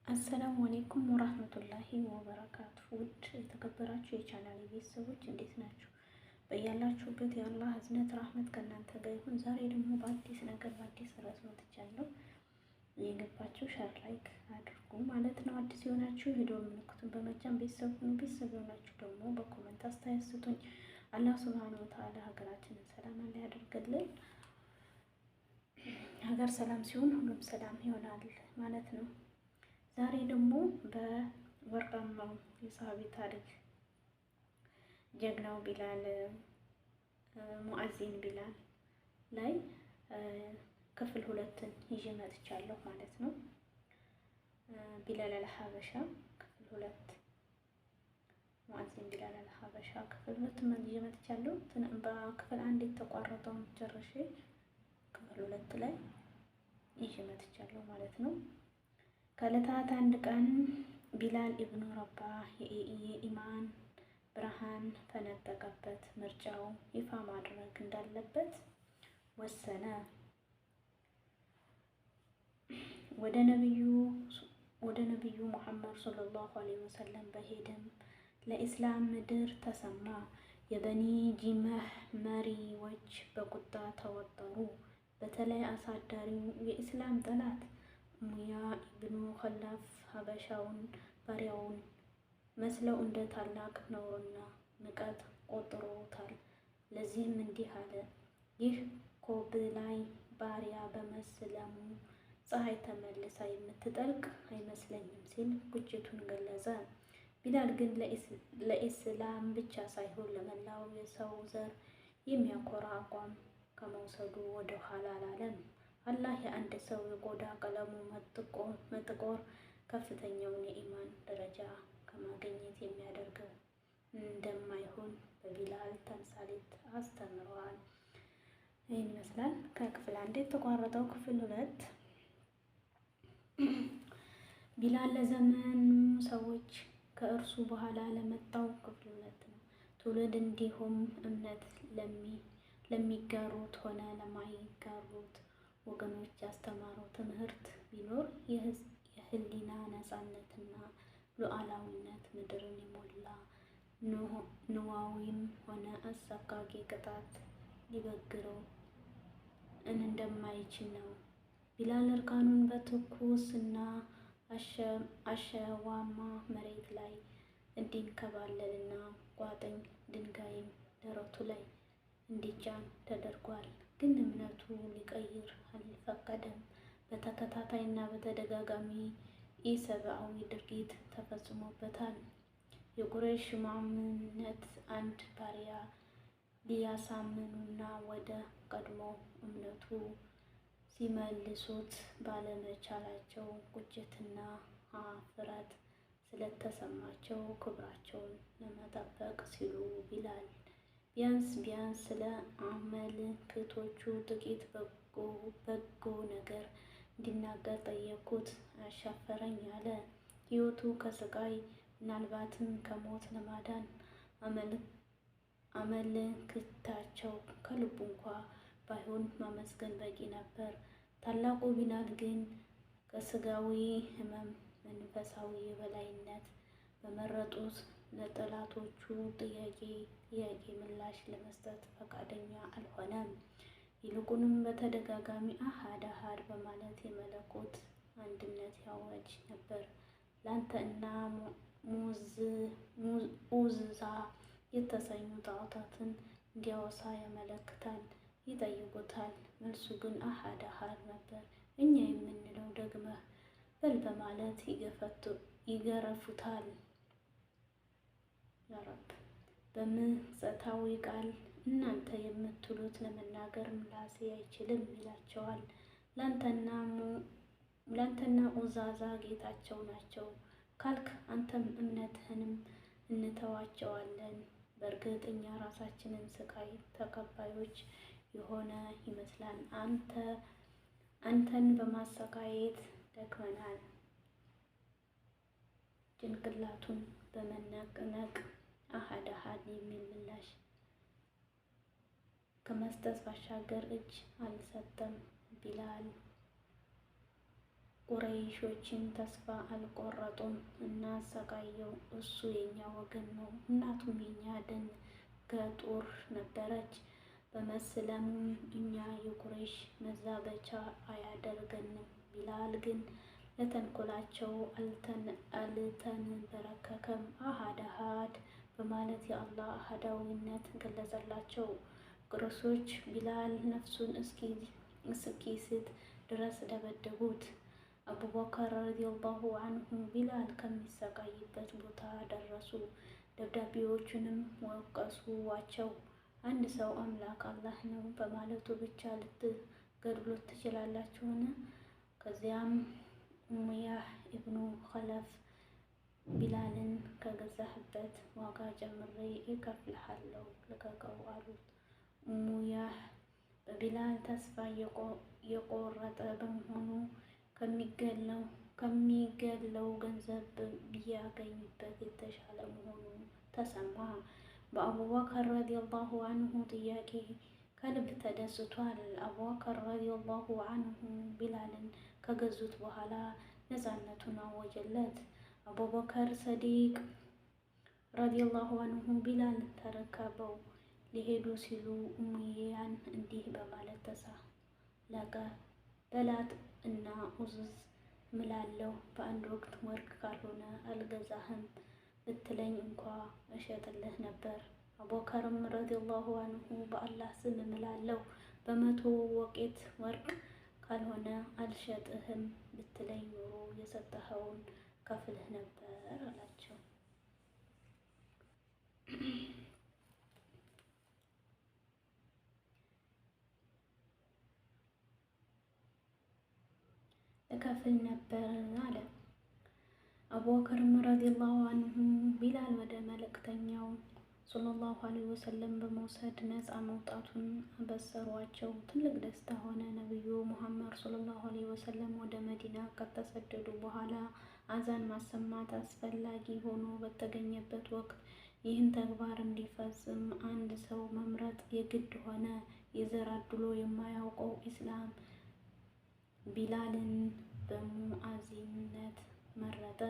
አሰላሙ አሌይኩም ወራህመቱላሂ ወበረካቱ። ውድ የተከበራችሁ የቻናሌ ቤተሰቦች እንዴት ናችሁ? በያላችሁበት የአላህ ህዝነት ራህመት ከእናንተ ጋር ይሁን። ዛሬ ደግሞ በአዲስ ነገር በአዲስ ርዕስ መጥቻለሁ። የገባችሁ ሸር ላይክ አድርጉ ማለት ነው። አዲስ የሆናችሁ ቪዲዮ ምልክቱን በመጫን ቤተሰብ ሁኑ። ቤተሰብ የሆናችሁ ደግሞ በኮመንት አስተያየት ስጡኝ። አላህ ሱብሃነሁ ወተዓላ ሀገራችንን ሰላም ያደርግልን። ሀገር ሰላም ሲሆን ሁሉም ሰላም ይሆናል ማለት ነው። ዛሬ ደግሞ በወርቃማው የሰሃቢ ታሪክ ጀግናው ቢላል ሙአዚን ቢላል ላይ ክፍል 2ን ይዤ መጥቻለሁ ማለት ነው። ቢላል አልሐበሻ ክፍል 2 ሙአዚን ቢላል አልሐበሻ ክፍል 2 ይዤ መጥቻለሁ። በክፍል 1 የተቋረጠውን ጨርሼ ክፍል 2 ላይ ይዤ መጥቻለሁ ማለት ነው። ከዕለታት አንድ ቀን ቢላል ኢብኑ ረባህ የኢማን ብርሃን ፈነጠቀበት። ምርጫው ይፋ ማድረግ እንዳለበት ወሰነ። ወደ ነቢዩ ሙሐመድ ሰለላሁ ዐለይሂ ወሰለም በሄደም ለኢስላም ምድር ተሰማ። የበኒ ጂመህ መሪዎች በቁጣ ተወጠሩ። በተለይ አሳዳሪው የኢስላም ጠላት ሙያ ኢብኑ ኸላፍ ሀበሻውን ባሪያውን መስለው እንደ ታላቅ ነውርና ንቀት ቆጥሮታል። ለዚህም እንዲህ አለ፣ ይህ ኮብላይ ባሪያ በመስለሙ ፀሐይ ተመልሳ የምትጠልቅ አይመስለኝም ሲል ቁጭቱን ገለጸ። ቢላል ግን ለኢስላም ብቻ ሳይሆን ለመላው የሰው ዘር የሚያኮራ አቋም ከመውሰዱ ወደ ኋላ አላለም። አላህ የአንድ ሰው የቆዳ ቀለሙ መጥቆር ከፍተኛውን የኢማን ደረጃ ከማግኘት የሚያደርገው እንደማይሆን በቢላል ተምሳሌት አስተምረዋል። ይህን ይመስላል ከክፍል 1 የተቋረጠው። ክፍል 2 ቢላል ለዘመኑ ሰዎች ከእርሱ በኋላ ለመጣው ክፍል 2 ነው። ትውልድ እንዲሁም እምነት ለሚጋሩት ሆነ ለማይጋሩት ወገኖች ያስተማረው ትምህርት ቢኖር የህሊና ነፃነትና ሉዓላዊነት ምድርን የሞላ ንዋዊም ሆነ አሰቃቂ ቅጣት ሊበግረው እንደማይችል ነው። ቢላል እርቃኑን በትኩስና አሸዋማ መሬት ላይ እንዲንከባለልና ቋጥኝ ድንጋይም ደረቱ ላይ እንዲጫን ተደርጓል። ግን እምነቱ ሊቀይር አልፈቀደም። በተከታታይና በተደጋጋሚ ኢሰብአዊ ድርጊት ተፈጽሞበታል። የቁረይሽ ሹማምንት አንድ ባሪያ ሊያሳምኑና ወደ ቀድሞ እምነቱ ሲመልሱት ባለመቻላቸው ቁጭትና ኀፍረት ስለተሰማቸው ክብራቸውን ለመጠበቅ ሲሉ ቢላል ቢያንስ ስለ አመልክቶቹ ጥቂት በጎ ነገር እንዲናገር ጠየቅኩት። አሻፈረኝ አለ። ሕይወቱ ከስቃይ ምናልባትም ከሞት ለማዳን አመልክታቸው ከልቡ እንኳ ባይሆን ማመስገን በቂ ነበር። ታላቁ ቢላል ግን ከስጋዊ ሕመም መንፈሳዊ የበላይነት በመረጡት ለጠላቶቹ ጥያቄ ምላሽ ለመስጠት ፈቃደኛ አልሆነም። ይልቁንም በተደጋጋሚ አሃድ አሃድ በማለት የመለኮት አንድነት ያወጅ ነበር። ላንተ እና ኡዛ የተሰኙ ጣዖታትን እንዲያወሳ ያመለክታል። ይጠይቁታል። መልሱ ግን አሃድ አሃድ ነበር። እኛ የምንለው ደግመህ በል በማለት ይገረፉታል። ያረብ በምጸታዊ ቃል እናንተ የምትሉት ለመናገር ምላሴ አይችልም ይላቸዋል። ላንተና ኡዛዛ ጌታቸው ናቸው ካልክ አንተም እምነትህንም እንተዋቸዋለን። በእርግጥ እኛ ራሳችንን ስቃይ ተቀባዮች የሆነ ይመስላል። አንተን በማሰቃየት ደክመናል። ጭንቅላቱን በመነቅነቅ አሃድ አሃድ የሚል ምላሽ ከመስጠት ባሻገር እጅ አልሰጠም። ቢላል ቁረይሾችን ተስፋ አልቆረጡም። እናሰቃየው፣ እሱ የኛ ወገን ነው፣ እናቱም የኛ ደን ገጡር ነበረች። በመስለሙ እኛ የቁረይሽ መዛበቻ አያደርገንም። ቢላል ግን ለተንኮላቸው አልተንበረከከም። አሃድ አሃድ በማለት የአላህ አሃዳዊነት ገለጸላቸው። ቁረይሾች ቢላል ነፍሱን እስኪስት ድረስ ደበደቡት። አቡበከር ረዲየላሁ አንሁ ቢላል ከሚሰቃይበት ቦታ ደረሱ። ደብዳቤዎቹንም ወቀሱዋቸው። አንድ ሰው አምላክ አላህ ነው በማለቱ ብቻ ልትገድሉት ትችላላችሁን? ከዚያም ኡመያህ ኢብኑ ኸለፍ ቢላልን ከገዛህበት ዋጋ ጨምሬ እከፍልሃለሁ፣ ልቀቀው አሉት። ኡመያህ በቢላል ተስፋ የቆረጠ በመሆኑ ከሚገለው ገንዘብ ቢያገኝበት የተሻለ መሆኑ ተሰማ። በአቡበከር ረዲየላሁ አንሁ ጥያቄ ከልብ ተደስቷል። አቡበከር ረዲየላሁ አንሁ ቢላልን ከገዙት በኋላ ነፃነቱን አወጀለት። አቡበከር ሰዲቅ ረዲየላሁ አንሁ ቢላል ተረከበው። ሊሄዱ ሲሉ ኡመያን እንዲህ በማለት ተሳለቀ። በላት እና ኡዝዝ ምላለሁ፣ በአንድ ወቅት ወርቅ ካልሆነ አልገዛህም ብትለኝ እንኳ እሸጥልህ ነበር። አቡበከርም ረዲየላሁ አንሁ በአላህ ስም ምላለሁ፣ በ100 ወቄት ወርቅ ካልሆነ አልሸጥህም ብትለኝ ኑሮ የሰጠኸውን ከፍልህ ነበር አላቸው። እከፍል ነበር አለ። አቡበከርም ረዲየላሁ አንሁ ቢላል ወደ መልእክተኛው ሰለላሁ ዐለይሂ ወሰለም በመውሰድ ነፃ መውጣቱን አበሰሯቸው። ትልቅ ደስታ ሆነ። ነቢዩ ሙሐመድ ሰለላሁ ዐለይሂ ወሰለም ወደ መዲና ከተሰደዱ በኋላ አዛን ማሰማት አስፈላጊ ሆኖ በተገኘበት ወቅት ይህን ተግባር እንዲፈጽም አንድ ሰው መምረጥ የግድ ሆነ። የዘር አድሎ የማያውቀው ኢስላም ቢላልን በሙአዚንነት መረጠ።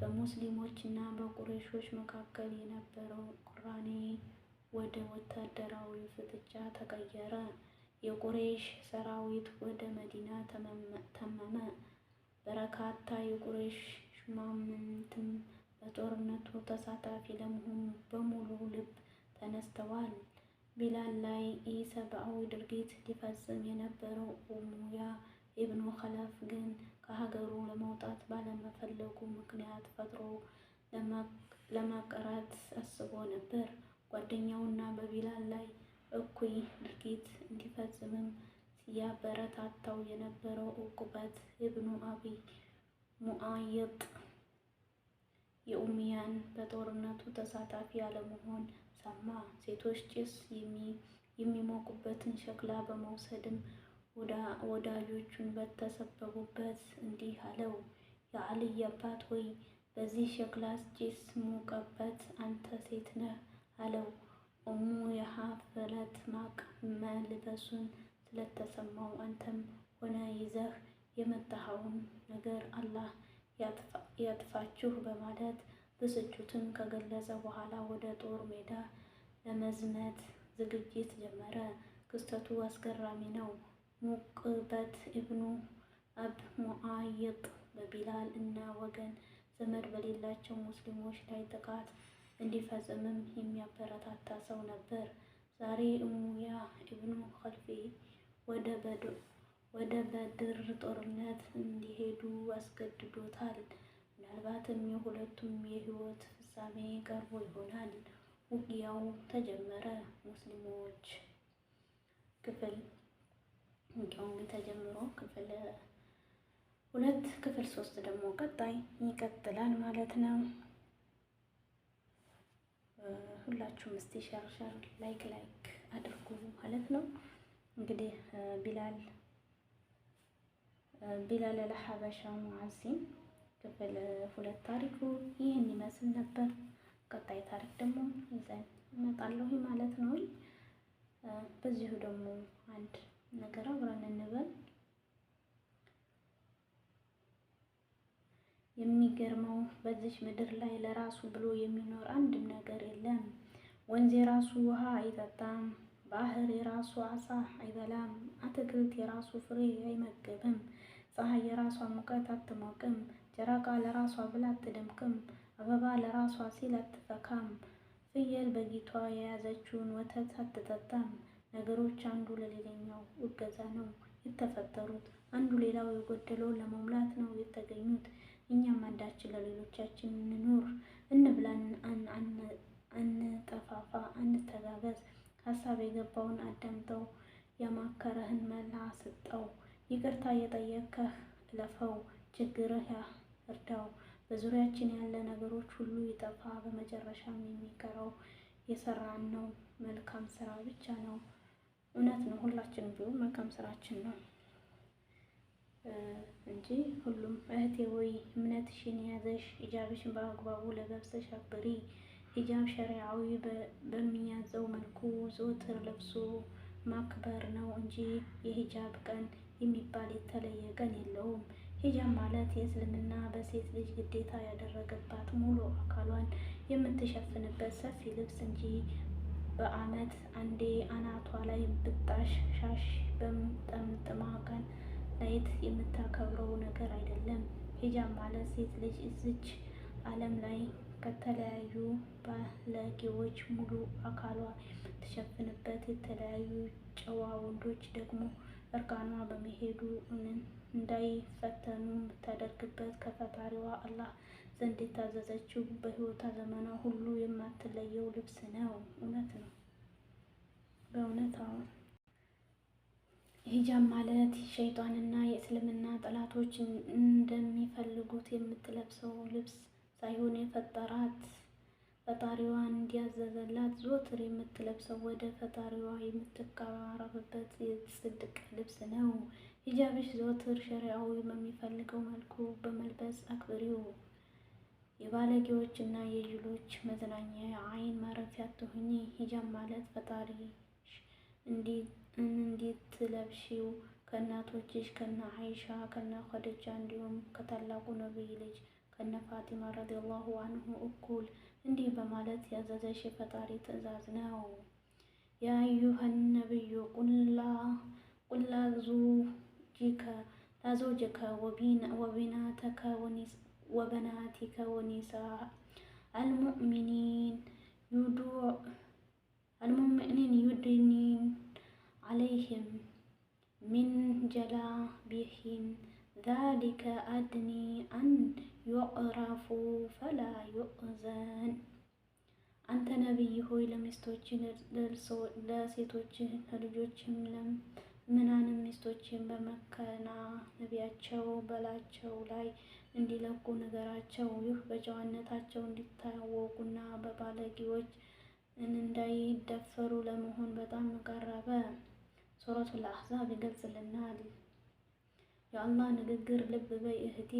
በሙስሊሞች እና በቁረይሾች መካከል የነበረው ቅራኔ ወደ ወታደራዊ ፍጥጫ ተቀየረ። የቁረይሽ ሰራዊት ወደ መዲና ተመመ። በርካታ የቁረይሽ ሹማምንትም በጦርነቱ ተሳታፊ ለመሆኑ በሙሉ ልብ ተነስተዋል። ቢላል ላይ ኢሰብአዊ ድርጊት ሊፈጽም የነበረው ኡመያ ኢብኑ ኸለፍ ግን ከሀገሩ ለመውጣት ባለመፈለጉ ምክንያት ፈጥሮ ለመቅረት አስቦ ነበር። ጓደኛውና በቢላል ላይ እኩይ ድርጊት እንዲፈጽምም ሲያበረታታው የነበረው ዑቅበት ኢብኑ አቢ ሙዓይጥ የኡመያን በጦርነቱ ተሳታፊ ያለመሆን ሰማ። ሴቶች ጭስ የሚሞቁበትን ሸክላ በመውሰድም ወዳጆቹን በተሰበቡበት እንዲህ አለው፣ የዓልይ አባት ሆይ በዚህ ሸክላ ጭስ ሙቀበት፣ አንተ ሴት ነህ አለው። ኡሙ የሀፈለት ማቅ መልበሱን ስለተሰማው አንተም ሆነ ይዘህ የመጣኸውን ነገር አላህ ያጥፋችሁ በማለት ብስጭቱን ከገለጸ በኋላ ወደ ጦር ሜዳ ለመዝመት ዝግጅት ጀመረ። ክስተቱ አስገራሚ ነው። ሙቅበት ኢብኑ አብ ሙዓይጥ በቢላል እና ወገን ዘመድ በሌላቸው ሙስሊሞች ላይ ጥቃት እንዲፈጽምም የሚያበረታታ ሰው ነበር። ዛሬ ኡመያ ኢብኑ ኸልፍ ወደ በድር ጦርነት እንዲሄዱ አስገድዶታል። ምናልባትም የሁለቱም የህይወት ፍጻሜ ቀርቦ ይሆናል። ውጊያው ተጀመረ። ሙስሊሞች ውጊያው ተጀምሮ ክፍል 2 ክፍል 3 ደግሞ ቀጣይ ይቀጥላል ማለት ነው። ሁላችሁም እስቲ ሸር ላይክ አድርጉ ማለት ነው። እንግዲህ ቢላል ለሐበሻ ሙዓዚም ክፍል 2 ታሪኩ ይህን ይመስል ነበር። ቀጣይ ታሪክ ደግሞ ይዘን እመጣለሁ ማለት ነው። በዚሁ ደግሞ አንድ ነገር አብረን እንበል። የሚገርመው በዚች ምድር ላይ ለራሱ ብሎ የሚኖር አንድም ነገር የለም። ወንዝ የራሱ ውሃ አይጠጣም፣ ባህር የራሱ አሳ አይበላም፣ አትክልት የራሱ ፍሬ አይመገብም፣ ፀሐይ የራሷ ሙቀት አትሞቅም፣ ጨረቃ ለራሷ ብላ አትደምቅም፣ አበባ ለራሷ ሲል አትፈካም፣ ፍየል በጊቷ የያዘችውን ወተት አትጠጣም። ነገሮች አንዱ ለሌላኛው እገዛ ነው የተፈጠሩት፣ አንዱ ሌላው የጎደለውን ለመሙላት ነው የተገኙት። እኛም አንዳችን ለሌሎቻችን እንኑር፣ እንብላ፣ አንጠፋፋ፣ እንተጋገዝ። ሀሳብ የገባውን አዳምጠው፣ ያማከረህን መላ ስጠው፣ ይቅርታ የጠየከህ እለፈው፣ ችግርህ እርዳው። በዙሪያችን ያለ ነገሮች ሁሉ ይጠፋ፣ በመጨረሻም የሚቀረው የሰራነው መልካም ስራ ብቻ ነው። እውነት ነው። ሁላችንም ቢሆን መልካም ስራችን ነው እንጂ ሁሉም። እህቴ ወይ እምነትሽን ያዘሽ፣ ሂጃብሽን በአግባቡ ለበሰሽ አክብሪ። ሂጃብ ሸሪዓዊ በሚያዘው መልኩ ዘወትር ለብሶ ማክበር ነው እንጂ የሂጃብ ቀን የሚባል የተለየ ቀን የለውም። ሂጃብ ማለት የእስልምና በሴት ልጅ ግዴታ ያደረገባት ሙሉ አካሏን የምትሸፍንበት ሰፊ ልብስ እንጂ በዓመት አንዴ አናቷ ላይ ብጣሽ ሻሽ በጠምጥማ ቀን ላይት የምታከብረው ነገር አይደለም። ሂጃብ ማለት ሴት ልጅ እዚች ዓለም ላይ ከተለያዩ ባለጌዎች ሙሉ አካሏ የምትሸፍንበት፣ የተለያዩ ጨዋ ወንዶች ደግሞ እርቃኗ በመሄዱ እንዳይፈተኑ የምታደርግበት፣ ከፈጣሪዋ አላህ ዘንድ የታዘዘችው በህይወቷ ዘመኗ ሁሉ የማትለየው ልብስ ነው። እውነት ነው። በእውነት አሁን ሂጃብ ማለት ሸይጣንና የእስልምና ጠላቶች እንደሚፈልጉት የምትለብሰው ልብስ ሳይሆን የፈጠራት ፈጣሪዋ እንዲያዘዘላት ዘወትር የምትለብሰው ወደ ፈጣሪዋ የምትቀራረብበት የጽድቅ ልብስ ነው። ሂጃብሽ ዘወትር ሸሪዓዊ በሚፈልገው መልኩ በመልበስ አክብሪው። የባለጌዎች እና የጅሎች መዝናኛ የአይን ማረፊያ አትሁኚ። ሂጃብ ማለት ፈጣሪሽ እንዲትለብሺው ከእናቶችሽ ከነ አይሻ ከነ ኸዲጃ እንዲሁም ከታላቁ ነቢይ ልጅ ከነ ፋቲማ ረዲየላሁ አንሁ እኩል እንዲህ በማለት ያዘዘሽ የፈጣሪ ትእዛዝ ነው። ያ አዩሀን ነቢዩ ቁል ለዘውጅከ ወቢናተከ ወበናቲከ ወኒሳእ አልሙእሚኒን ዩድኒን ዐለይሂን ሚን ጀላቢቢሂን ዛሊከ አድኒ አን ዩዕረፉ ፈላ ዩእዘን። አንተ ነቢይ ሆይ ለሚስቶችህ ለሴቶችህ ለልጆችህም ለምናንም ሚስቶችህን በመከናነቢያቸው በላያቸው ላይ እንዲለቁ ንገራቸው። ይህ በጨዋነታቸው እንዲታወቁና በባለጌዎች እንዳይደፈሩ ለመሆን በጣም ቀረበ። ሱረቱል አሕዛብ ይገልጽልናል። የአላህ ንግግር ልብ በይ እህቴ።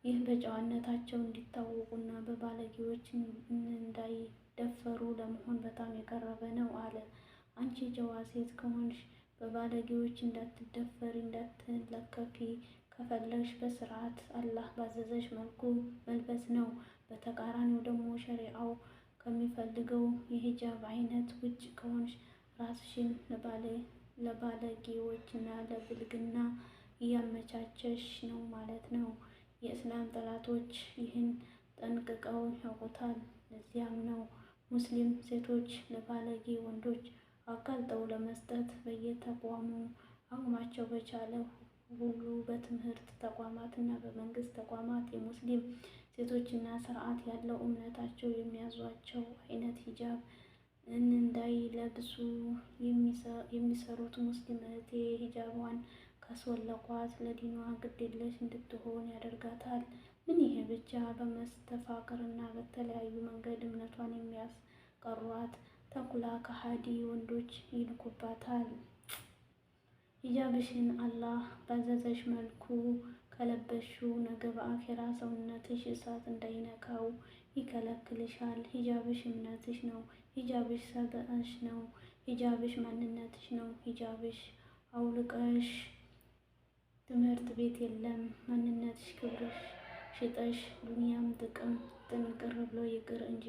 ይህ በጨዋነታቸው እንዲታወቁና በባለጌዎች እንዳይደፈሩ ለመሆን በጣም የቀረበ ነው አለ። አንቺ ጨዋ ሴት ከሆንሽ በባለጌዎች እንዳትደፈሪ እንዳትለከፊ ከፈለግሽ በስርዓት አላህ ባዘዘሽ መልኩ መልበስ ነው። በተቃራኒው ደግሞ ሸሪዓው ከሚፈልገው የሂጃብ አይነት ውጭ ከሆንሽ ራስሽን ለባለጌዎችና ለብልግና እያመቻቸሽ ነው ማለት ነው። የእስላም ጠላቶች ይህን ጠንቅቀው ያውቁታል። ለዚያም ነው ሙስሊም ሴቶች ለባለጌ ወንዶች አጋልጠው ለመስጠት በየተቋሙ አቅማቸው በቻለ ሁሉ በትምህርት ተቋማት እና በመንግስት ተቋማት የሙስሊም ሴቶችና ስርዓት ያለው እምነታቸው የሚያዟቸው አይነት ሂጃብ እንዳይለብሱ የሚሰሩት። ሙስሊም እህቴ ሂጃቧን ካስወለቋት ለዲኗ ግዴለሽ እንድትሆን ያደርጋታል። ምን ይሄ ብቻ! በመስተፋቅርና በተለያዩ መንገድ እምነቷን የሚያስቀሯት ተኩላ ከሃዲ ወንዶች ይልኩባታል። ሂጃብሽን አላህ ባዘዘሽ መልኩ ከለበሽው ነገ በአኼራ ሰውነትሽ እሳት እንዳይነካው ይከለክልሻል። ሂጃብሽ እምነትሽ ነው። ሂጃብሽ ሰብዕናሽ ነው። ሂጃብሽ ማንነትሽ ነው። ሂጃብሽ አውልቀሽ ትምህርት ቤት የለም። ማንነትሽ ክብርሽ ሽጠሽ ዱንያም ጥቅም ጥንቅር ብሎ ይቅር እንጂ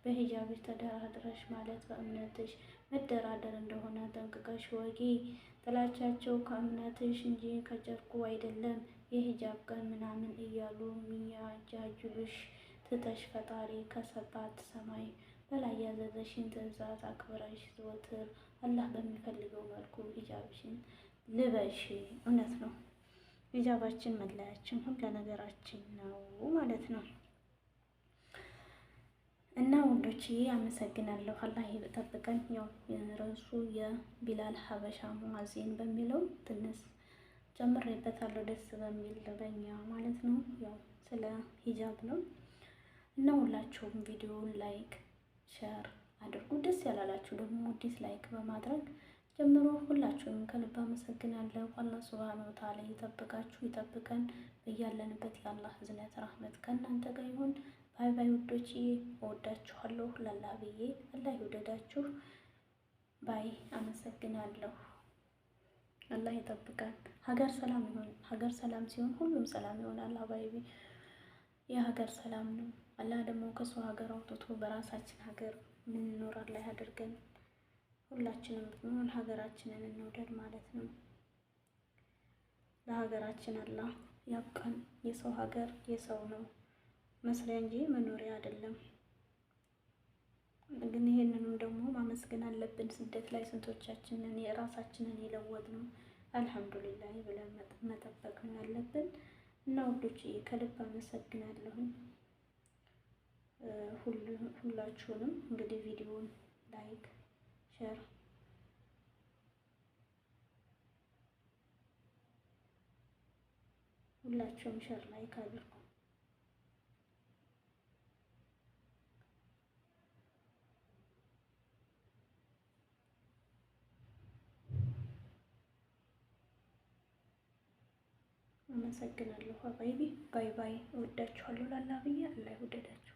በሂጃብሽ ተደራድረሽ ማለት በእምነትሽ መደራደር እንደሆነ ጠንቅቀሽ ወቂ። ጥላቻቸው ከእምነትሽ እንጂ ከጨርቁ አይደለም። የሂጃብ ቀን ምናምን እያሉ ሚያጃጅሉሽ ትተሽ ፈጣሪ ከሰባት ሰማይ በላይ ያዘዘሽን ትዕዛዝ አክብረሽ ዘወትር አላህ በሚፈልገው መልኩ ሂጃብሽን ልበሽ። እውነት ነው። ሂጃባችን መለያችን ሁሉ ነገራችን ነው ማለት ነው። እና ውዶችዬ አመሰግናለሁ። አላህ ይጠብቀን። ያው ርዕሱ የቢላል ሀበሻ ሙአዚን በሚለው ትንሽ ጨምሬበታለሁ፣ ደስ በሚል በኛ ማለት ነው። ያው ስለ ሂጃብ ነው እና ሁላችሁም ቪዲዮውን ላይክ ሸር አድርጉ። ደስ ያላላችሁ ደግሞ ዲስላይክ በማድረግ ጀምሮ። ሁላችሁንም ከልብ አመሰግናለሁ። አላህ ሱብሃነሁ ወተዓላ ይጠብቃችሁ ይጠብቀን። በያለንበት የአላህ እዝነት ረህመት ከእናንተ ጋር ይሁን። ባይ ባይ ውዶች፣ እወዳችኋለሁ። ላላህ ብዬ አላህ ይውደዳችሁ። ባይ አመሰግናለሁ። አላህ ይጠብቀን። ሀገር ሰላም ይሁን። ሀገር ሰላም ሲሆን ሁሉም ሰላም ይሆናል። አባይቢ የሀገር ሰላም ነው። አላህ ደግሞ ከሰው ሀገር አውጥቶ በራሳችን ሀገር ምንኖር አላህ ያድርገን። ሁላችንም ብንሆን ሀገራችንን እንውደድ ማለት ነው። ለሀገራችን አላህ ያብቃን። የሰው ሀገር የሰው ነው መስሪያ እንጂ መኖሪያ አይደለም። ግን ይሄንንም ደግሞ ማመስገን አለብን። ስደት ላይ ስንቶቻችንን የራሳችንን የለወጥ ነው አልሐምዱሊላህ ብለን መጠበቅ ነው ያለብን። እና ውዶች ከልብ አመሰግናለሁ ሁላችሁንም። እንግዲህ ቪዲዮውን ላይክ ሼር ሁላችሁም ሼር ላይክ አድርጉ። አመሰግናለሁ። ባይ ባይ። እወዳችኋለሁ። ላላ ብዬ አላህ ይውደዳችሁ።